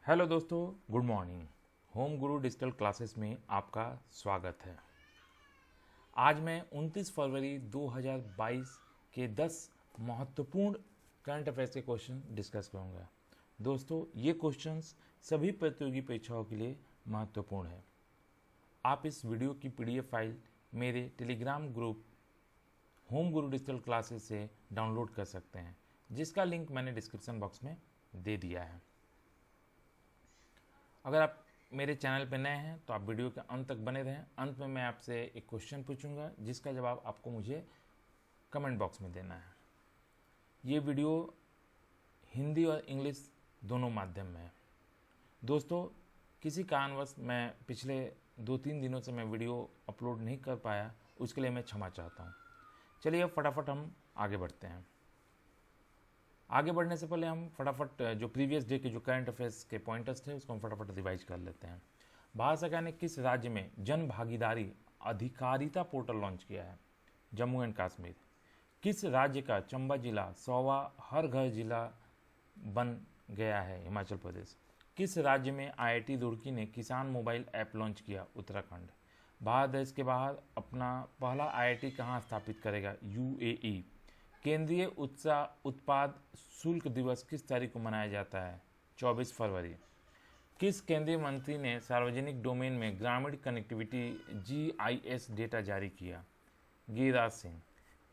Hello दोस्तों, good morning. Home Guru Digital classes में आपका स्वागत है। आज मैं 29 फरवरी 2022 के 10 महत्वपूर्ण करंट अफेयर्स के क्वेश्चन डिस्कस करूंगा। दोस्तों, ये क्वेश्चंस सभी प्रतियोगी परीक्षाओं के लिए महत्वपूर्ण है। आप इस वीडियो की पीडीएफ फाइल मेरे Telegram group home Guru Digital classes से डाउनलोड कर सकते हैं, जिसका लिंक मैंने डिस्क्रिप्शन बॉक्स में दे दिया है। अगर आप मेरे चैनल पर नए हैं तो आप वीडियो के अंत तक बने रहें। अंत में मैं आपसे एक क्वेश्चन पूछूंगा, जिसका जवाब आपको मुझे कमेंट बॉक्स में देना है। ये वीडियो हिंदी और इंग्लिश दोनों माध्यम में है। दोस्तों, किसी कारणवश मैं पिछले 2-3 दिनों से मैं वीडियो अपलोड नहीं कर पाया, उसके लिए मैं क्षमा चाहता हूँ। चलिए अब फटाफट हम आगे बढ़ते हैं। आगे बढ़ने से पहले हम फटाफट जो प्रीवियस डे के जो करंट अफेयर्स के पॉइंटर्स थे उसको हम फटाफट रिवाइज कर लेते हैं। भारत सरकार ने किस राज्य में जन भागीदारी अधिकारिता पोर्टल लॉन्च किया है? जम्मू एंड कश्मीर। किस राज्य का चंबा जिला 100वां हर घर जिला बन गया है? हिमाचल प्रदेश। किस राज्य में आईआईटी रुड़की ने किसान मोबाइल ऐप लॉन्च किया? उत्तराखंड। भारत देश के बाहर अपना पहला आईआईटी कहाँ स्थापित करेगा? यूएई। केंद्रीय उत्पाद शुल्क दिवस किस तारीख को मनाया जाता है? 24 फरवरी। किस केंद्रीय मंत्री ने सार्वजनिक डोमेन में ग्रामीण कनेक्टिविटी जीआईएस डेटा जारी किया? गिरिराज सिंह।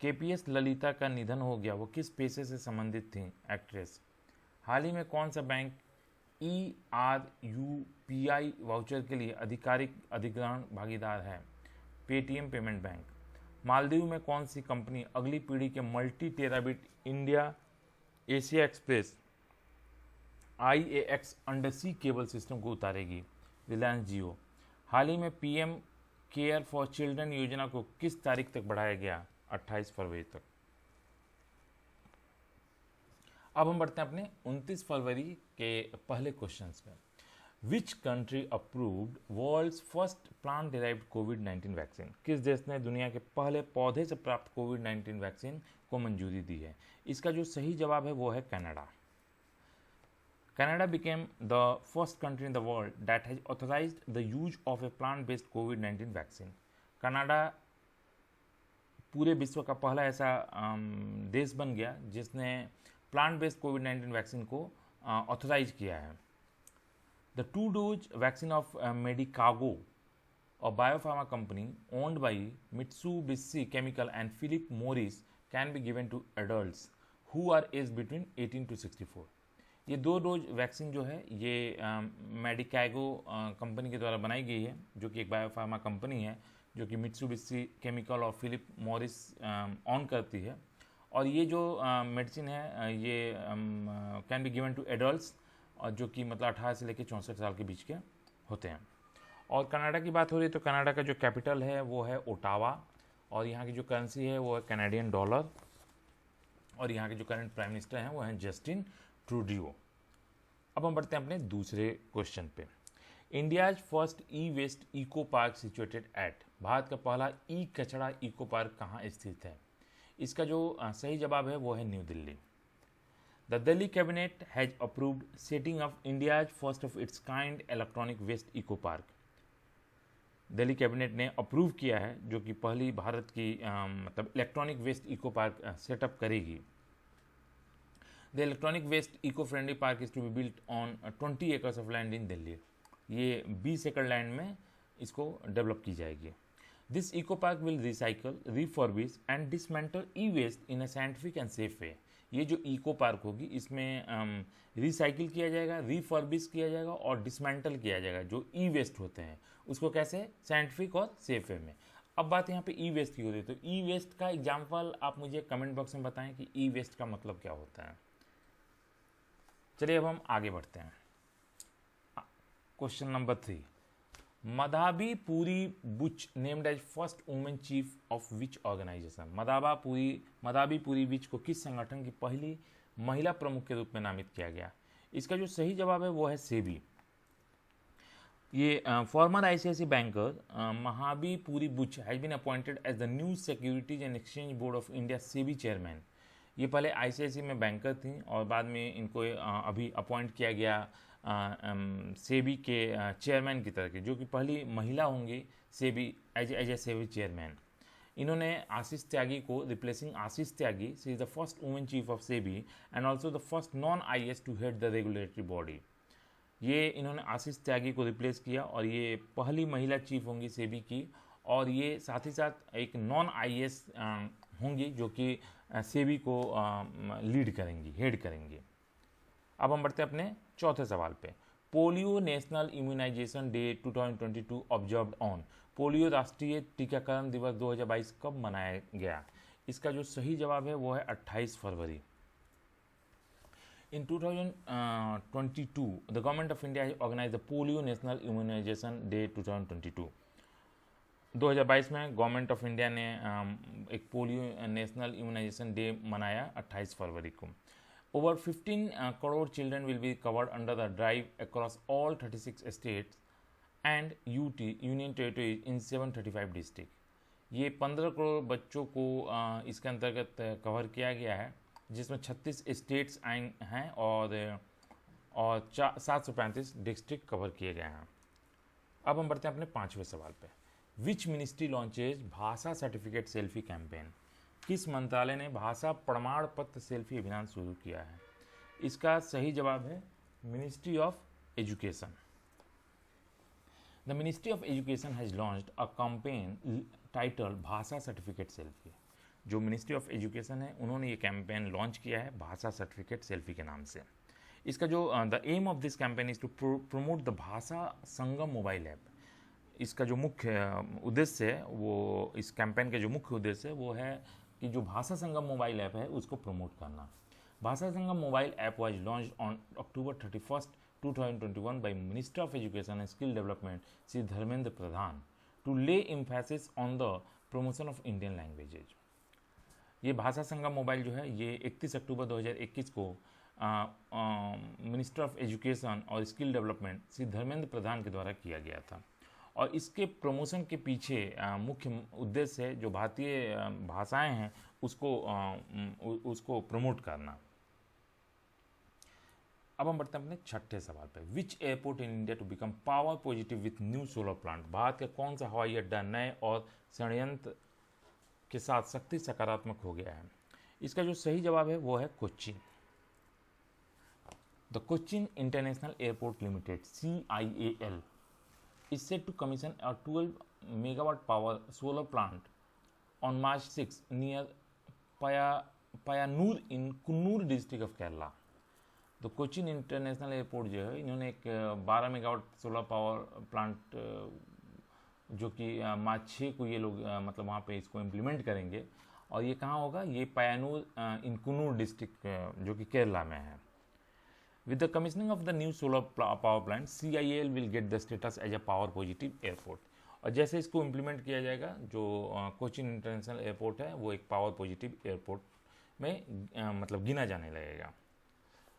केपीएस ललिता का निधन हो गया, वो किस पेशे से संबंधित थी? एक्ट्रेस। हाल ही में कौन सा बैंक ईआरयूपीआई वाउचर के लिए आधिकारिक अधिग्रहण भागीदार है? Paytm payment bank. मालदीव में कौन सी कंपनी अगली पीढ़ी के multi terabit India Asia express IAX undersea cable system को उतारेगी? रिलायंस जियो। हाल ही में पीएम केयर फॉर चिल्ड्रन योजना को किस तारीख तक बढ़ाया गया? 28 फरवरी तक। अब हम बढ़ते हैं अपने 29 फरवरी के पहले क्वेश्चंस पे। Which country approved world's first plant derived कोविड-19 वैक्सीन? किस देश ने दुनिया के पहले पौधे से प्राप्त कोविड-19 वैक्सीन को मंजूरी दी है? इसका जो सही जवाब है वो है Canada. Canada became the first country in the world that has authorized the use of a plant-based COVID-19 vaccine. Canada पूरे विश्व का पहला ऐसा देश बन गया जिसने प्लांट बेस्ड कोविड-19 वैक्सीन को ऑथराइज किया है। The two-dose vaccine of Medicago, a biopharma company owned by Mitsubishi Chemical and Philip Morris, can be given to adults who are aged between 18 to 64. ये 2 डोज वैक्सीन जो है ये मेडिकैगो company के द्वारा बनाई गई है, जो कि एक बायोफार्मा कंपनी है जो कि मित्सुबिशी केमिकल और फिलिप मॉरिस ऑन करती है। और ये जो मेडिसिन है ये can be given to adults, और जो कि मतलब 18 से लेकर 64 साल के बीच के होते हैं। और कनाडा की बात हो रही है तो कनाडा का जो कैपिटल है वो है ओटावा, और यहाँ की जो करेंसी है वो है कैनेडियन डॉलर, और यहाँ के जो करंट प्राइम मिनिस्टर हैं वो हैं जस्टिन ट्रूडियो। अब हम बढ़ते हैं अपने दूसरे क्वेश्चन पे। India's first e waste eco park situated at? भारत का पहला ई कचरा इको पार्क कहाँ स्थित है? इसका जो सही जवाब है वो है new Delhi. The Delhi cabinet has approved setting of India's first of its kind electronic waste eco park. Delhi cabinet ने अप्रूव किया है जो कि पहली भारत की मतलब electronic waste eco park setup करेगी। The electronic waste eco friendly park is to be built on 20 acres of land in Delhi. ये 20 एकड़ लैंड में इसको डेवलप की जाएगी। This eco park will recycle, refurbish and dismantle e waste in a scientific and safe way. ये जो eco park होगी इसमें रिसाइकिल किया जाएगा, रिफर्बिश किया जाएगा और डिसमेंटल किया जाएगा जो ई वेस्ट होते हैं उसको, कैसे? साइंटिफिक और सेफ वे में। अब बात यहाँ पे ई वेस्ट की हो रही है, तो ई वेस्ट का एग्जाम्पल आप मुझे कमेंट बॉक्स में बताएं कि ई वेस्ट का मतलब क्या होता है। चलिए अब हम आगे बढ़ते हैं। Question number 3। Madhabi Puri Buch named as first women chief of which organisation? Madhabi Puri Buch को किस संगठन की पहली महिला प्रमुख के रूप में नामित किया गया? इसका जो सही जवाब है वो है सेबी। ये former ICICI banker Madhabi Puri Buch has been appointed as the new securities and exchange board of India SEBI chairman. ये पहले आईसीआईसी में बैंकर थी और बाद में इनको अभी अपॉइंट किया गया सेबी के चेयरमैन की तरह की, जो कि पहली महिला होंगी SEBI as a SEBI chairman. इन्होंने आशीष त्यागी को replacing Ashish Tyagi, she is the first women chief of SEBI and also the first non IAS to head the regulatory body. ये इन्होंने आशीष त्यागी को रिप्लेस किया और ये पहली महिला चीफ होंगी सेबी की, और ये साथ ही साथ एक नॉन आईएएस होंगी जो कि सेबी को लीड करेंगी, हेड करेंगी। अब हम बढ़ते हैं अपने चौथे सवाल पे। Polio national immunisation day 2022 observed on. Polio राष्ट्रीय टीकाकरण दिवस 2022 कब मनाया गया? इसका जो सही जवाब है वो है 28 फरवरी। In 2022, the Government of India has organized the Polio National Immunization Day 2022. 2022 में गवर्नमेंट ऑफ इंडिया ने एक पोलियो नेशनल इम्यूनाइजेशन डे मनाया 28 फरवरी को। Over 15 crore children will be covered under the drive across all 36 states and UT Union Territories in 735 districts. ये 15 करोड़ बच्चों को इसके अंतर्गत कवर किया गया है, जिसमें 36 स्टेट्स आए हैं और 735 डिस्ट्रिक्ट कवर किए गए हैं। अब हम बढ़ते हैं अपने पांचवें सवाल पे। विच मिनिस्ट्री लॉन्चेज भाषा सर्टिफिकेट सेल्फी कैंपेन? किस मंत्रालय ने भाषा प्रमाण पत्र सेल्फी अभियान शुरू किया है? इसका सही जवाब है ministry of education. The ministry of education has launched a campaign title भाषा सर्टिफिकेट सेल्फी। जो मिनिस्ट्री ऑफ एजुकेशन है उन्होंने ये कैंपेन लॉन्च किया है भाषा सर्टिफिकेट सेल्फी के नाम से। इसका जो the aim of this campaign is to promote the Bhasha Sangam mobile app. इसका जो मुख्य उद्देश्य है वो, इस कैंपेन के जो मुख्य उद्देश्य है वो है कि जो भाषा संगम मोबाइल ऐप है उसको प्रमोट करना। Bhasha Sangam mobile app was launched on October 31, 2021 by minister of education and skill development Shri Dharmendra Pradhan to lay emphasis on the promotion of Indian languages. ये भाषा संगम मोबाइल जो है ये 31 अक्टूबर 2021 को मिनिस्टर ऑफ एजुकेशन और स्किल डेवलपमेंट श्री धर्मेंद्र प्रधान के द्वारा किया गया था, और इसके प्रमोशन के पीछे मुख्य उद्देश्य है जो भारतीय भाषाएं हैं उसको प्रमोट करना। अब हम बढ़ते हैं अपने छठे सवाल पे। Which airport in India to become power positive with new solar plant? Bharat का कौन सा हवाई अड्डा नए और संयंत्र के साथ शक्ति सकारात्मक हो गया है? इसका जो सही जवाब है वो है Kochi. The Cochin international airport limited CIAL is set to commission a 12 megawatt power solar plant on March 6 near Payanur in Kunnur district of Kerala. तो कोचिन इंटरनेशनल एयरपोर्ट जो है इन्होंने एक 12 मेगावाट सोलर पावर प्लांट जो कि मार्च 6 को ये लोग मतलब वहाँ पे इसको इम्प्लीमेंट करेंगे, और ये कहाँ होगा? ये पयानूर इन कुन्नूर डिस्ट्रिक्ट जो कि केरला में है। With the commissioning of the new solar power plant, CIAL will get the status as a power positive airport. और जैसे इसको इम्प्लीमेंट किया जाएगा, जो कोचिन इंटरनेशनल एयरपोर्ट है वो एक पावर पॉजिटिव एयरपोर्ट में मतलब गिना जाने लगेगा।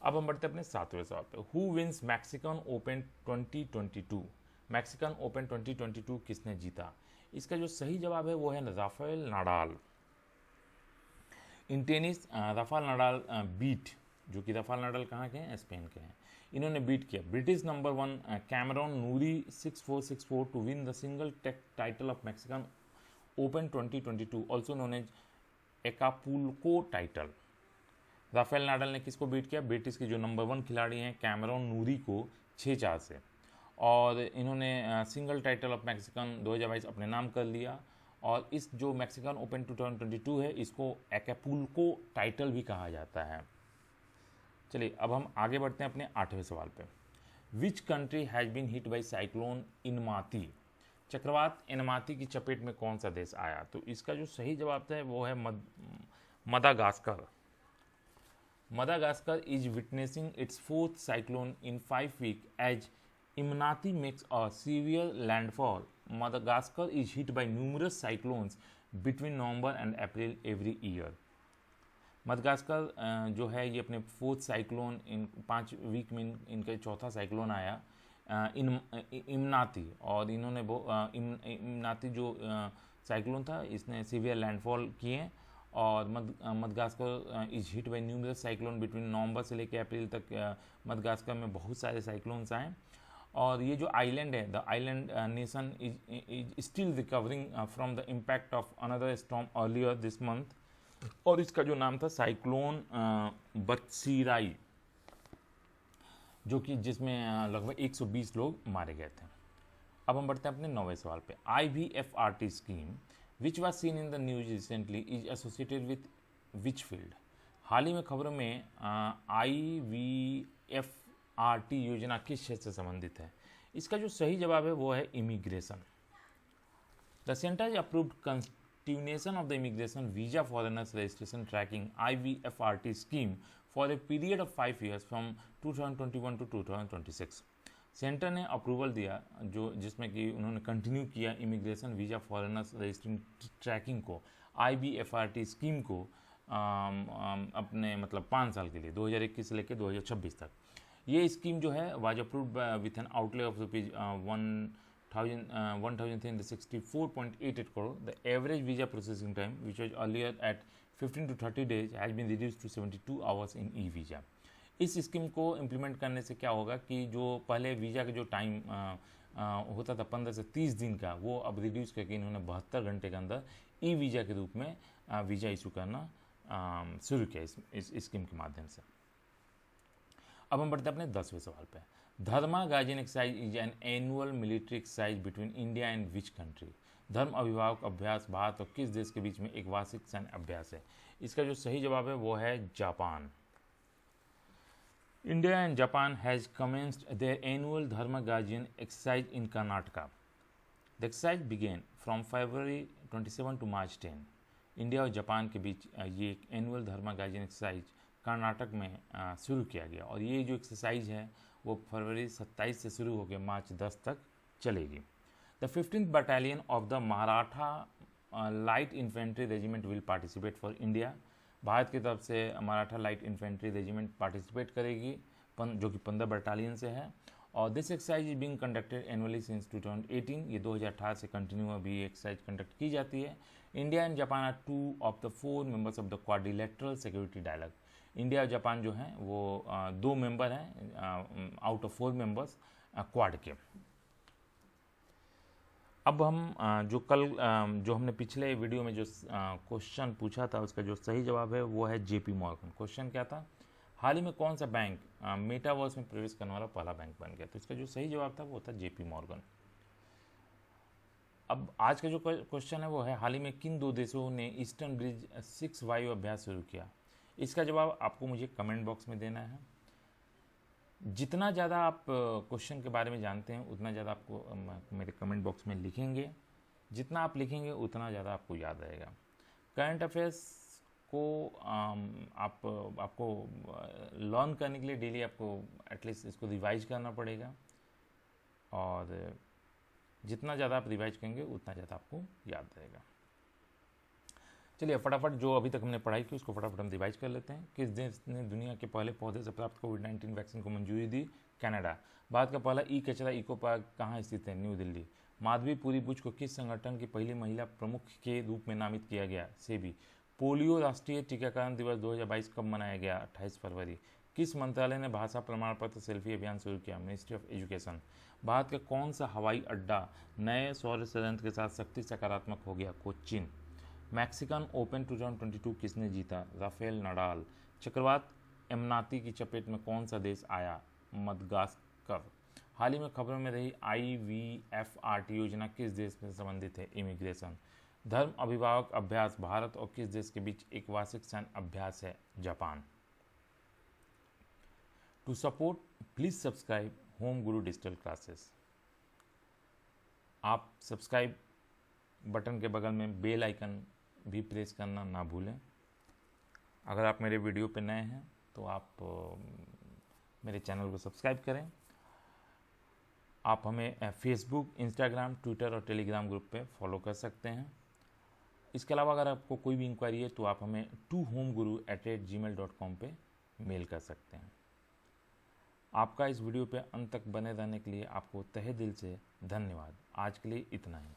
अब हम बढ़ते हैं अपने सातवें सवाल पे। Who wins Mexican Open 2022? Mexican Open 2022 किसने जीता? इसका जो सही जवाब है वो है Rafael Nadal. In tennis Rafael Nadal beat, जो कि राफेल नाडाल कहाँ के हैं? स्पेन के हैं। इन्होंने बीट किया British number 1 Cameron Norrie 6-4, 6-4 to win the single title of Mexican Open 2022 also known as Acapulco title. Rafael Nadal ने किसको बीट किया? ब्रिटिश के जो नंबर 1 खिलाड़ी हैं कैमरॉन नूरी को 6-4 से, और इन्होंने सिंगल टाइटल ऑफ मैक्सिकन 2022 अपने नाम कर लिया। और इस जो मैक्सिकन ओपन 2022 है इसको एकापुल्को टाइटल भी कहा जाता है। चलिए अब हम आगे बढ़ते हैं अपने आठवें सवाल पे। Which country has been hit by cyclone Emnati? चक्रवात इनमाती की चपेट में कौन सा देश आया? तो इसका जो सही जवाब है वो है Madagascar. Madagascar is witnessing its 4th cyclone in 5 weeks as Emnati makes a severe landfall. Madagascar is hit by numerous cyclones between November and April every year. Madagascar जो है ये अपने 4th साइक्लोन इन 5 वीक में इनका चौथा cyclone आया इमनाती, और इन्होंने इमनाती जो साइक्लोन था इसने सीवियर लैंडफॉल किए और Madagascar is hit by numerous cyclone between November से लेकर अप्रैल तक मदगास्कर में बहुत सारे साइक्लोन्स आए। और ये जो आइलैंड है, the island nation is still recovering from the impact of another storm earlier this month, और इसका जो नाम था साइक्लोन बत्सीराई, जो कि जिसमें लगभग 120 लोग मारे गए थे। अब हम बढ़ते हैं अपने 9वें सवाल पे। IVFRT scheme which was seen in the news recently is associated with which field? हाल ही में खबरों में IVFRT योजना किस क्षेत्र से संबंधित है? इसका जो सही जवाब है वो है immigration. The centre approved continuation of the immigration visa foreigners registration tracking IVFRT scheme for a period of 5 years from 2021 to 2026। Centre ने अप्रूवल दिया जो जिसमें कि उन्होंने कंटिन्यू किया immigration visa foreigners registration tracking को, IVFRT स्कीम को अपने मतलब 5 साल के लिए 2021 से लेकर 2026 तक। ये स्कीम जो है was approved with an outlay of rupees 1364.88 crore. The average visa processing time which was earlier at 15 to 30 days has been reduced to 72 hours in e visa. इस स्कीम को इम्प्लीमेंट करने से क्या होगा कि जो पहले वीज़ा का जो टाइम होता था 15 से 30 दिन का, वो अब रिड्यूस करके इन्होंने 72 घंटे के अंदर ई वीज़ा के रूप में वीज़ा इशू करना शुरू किया इस स्कीम के माध्यम से। अब हम बढ़ते हैं अपने 10वें सवाल पे। Dharma guardian exercise is an annual military exercise between India and which country? धर्म अभिभावक अभ्यास भारत और किस देश के बीच में एक वार्षिक सैन्य अभ्यास है? इसका जो सही जवाब है वो है Japan. India and Japan has commenced their annual Dharma guardian exercise in Karnataka. The exercise began from February 27 to March 10। India और जापान के बीच ये एक annual Dharma guardian exercise Karnataka में शुरू किया गया, और ये जो एक्सरसाइज है वो फरवरी 27 से शुरू होकर मार्च 10 तक चलेगी। The 15th battalion of the Maratha light infantry regiment will participate for India. Bharat की तरफ से Maratha light infantry regiment participate करेगी, जो कि 15 बटालियन से है। और this exercise is being conducted annually since 2018। ये 2018 से कंटिन्यू अभी एक्सरसाइज कंडक्ट की जाती है। India and Japan are 2 of the 4 members of the quadrilateral security dialogue. India और जापान जो हैं वो 2 मेंबर हैं आउट ऑफ 4 मेंबर्स क्वाड के। अब हम जो हमने पिछले वीडियो में जो क्वेश्चन पूछा था उसका जो सही जवाब है वो है JP मॉर्गन। क्वेश्चन क्या था? हाल ही में कौन सा बैंक मेटावर्स में प्रवेश करने वाला पहला बैंक बन गया? तो इसका जो सही जवाब था वो था JP मॉर्गन। अब आज का जो क्वेश्चन है वो है हाल ही में किन 2 देशों ने ईस्टर्न ब्रिज 6 वायु अभ्यास शुरू किया? इसका जवाब आपको मुझे कमेंट बॉक्स में देना है। जितना ज़्यादा आप क्वेश्चन के बारे में जानते हैं उतना ज़्यादा आपको मेरे कमेंट बॉक्स में लिखेंगे। जितना आप लिखेंगे उतना ज़्यादा आपको याद रहेगा। करंट अफेयर्स को आपको लर्न करने के लिए डेली आपको एटलीस्ट इसको रिवाइज करना पड़ेगा, और जितना ज़्यादा आप रिवाइज करेंगे उतना ज़्यादा आपको याद रहेगा। चलिए फटाफट जो अभी तक हमने पढ़ाई की उसको फटाफट हम रिवाइज कर लेते हैं। किस देश ने दुनिया के पहले पौधे से प्राप्त कोविड-19 वैक्सीन को मंजूरी दी? कनाडा। भारत का पहला ई कचरा इको पार्क कहाँ स्थित है? न्यू दिल्ली। माधवी पुरी बुच को किस संगठन की पहली महिला प्रमुख के रूप में नामित किया गया? सेबी। पोलियो राष्ट्रीय टीकाकरण दिवस 2022 कब मनाया गया? 28 फरवरी। किस मंत्रालय ने भाषा प्रमाण पत्र सेल्फी अभियान शुरू किया? Ministry of education. भारत का कौन सा हवाई अड्डा नए सौर संयंत्र के साथ शक्ति सकारात्मक हो गया? कोच्चिन। मैक्सिकन ओपन 2022 किसने जीता? Rafael Nadal. चक्रवात एमनाती की चपेट में कौन सा देश आया? मदगास्कर। हाल ही में खबरों में रही IVFRT योजना किस देश से संबंधित है? इमिग्रेशन। धर्म अभिभावक अभ्यास भारत और किस देश के बीच एक वार्षिक सैन्य अभ्यास है? Japan. To support please subscribe Home Guru Digital Classes. आप सब्सक्राइब बटन के बगल में बेल आइकन भी प्रेस करना ना भूलें। अगर आप मेरे वीडियो पे नए हैं तो आप मेरे चैनल को सब्सक्राइब करें। आप हमें फेसबुक, इंस्टाग्राम, ट्विटर और टेलीग्राम ग्रुप पे फॉलो कर सकते हैं। इसके अलावा अगर आपको कोई भी इंक्वायरी है तो आप हमें tohomeguru@gmail.com पे मेल कर सकते हैं। आपका इस वीडियो पे अंत तक बने रहने के लिए आपको तहे दिल से धन्यवाद। आज के लिए इतना ही।